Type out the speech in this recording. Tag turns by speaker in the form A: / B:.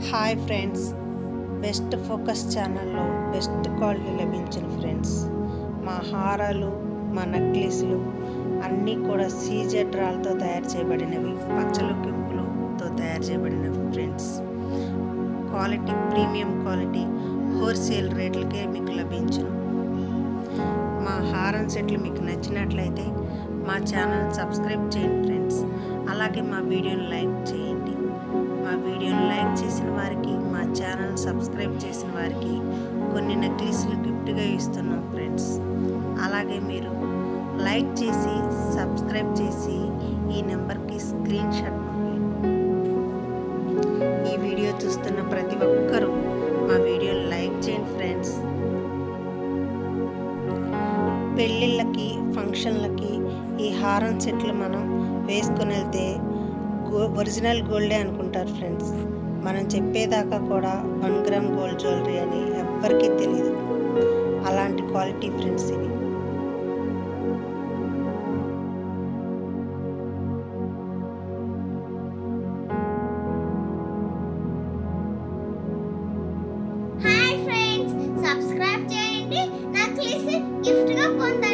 A: Hi friends, best focus ఛానల్లో best quality లభించిన friends. మా హారాలు, మా నెక్లెస్లు అన్నీ కూడా సీజెడ్ రాళ్ళతో తయారు చేయబడినవి, పచ్చలు కెంపులతో తయారు చేయబడినవి friends. Quality premium quality wholesale రేట్లకే మీకు లభించును. మా హారం సెట్లు మీకు నచ్చినట్లయితే మా ఛానల్ సబ్స్క్రైబ్ చేయండి ఫ్రెండ్స్. అలాగే మా వీడియోని లైక్ చేయండి. మా వీడియోని లైక్ చేసిన వారికి, మా ఛానల్ సబ్స్క్రైబ్ చేసిన వారికి కొన్ని నెక్లెస్లు గిఫ్ట్గా ఇస్తున్నాం ఫ్రెండ్స్. అలాగే మీరు లైక్ చేసి సబ్స్క్రైబ్ చేసి ఈ నెంబర్కి స్క్రీన్ షాట్ పంపించండి. ఈ వీడియో చూస్తున్న ప్రతి ఒక్కరూ మా వీడియోని లైక్ చేయండి ఫ్రెండ్స్. పెళ్ళిళ్ళకి, ఫంక్షన్లకి ఈ హారం సెట్లు మనం వేసుకొని వెళ్తే ఒరిజినల్ గోల్డే అనుకుంటారు ఫ్రెండ్స్. మనం చెప్పేదాకా కూడా 1 గ్రామ్ గోల్డ్ జ్యువెలరీ అని ఎవ్వరికీ తెలియదు. అలాంటి క్వాలిటీ ఫ్రెండ్స్ ఇవి.
B: హాయ్ ఫ్రెండ్స్, సబ్స్క్రైబ్ చేయండి, నెక్లెస్ గిఫ్ట్గా పొందండి.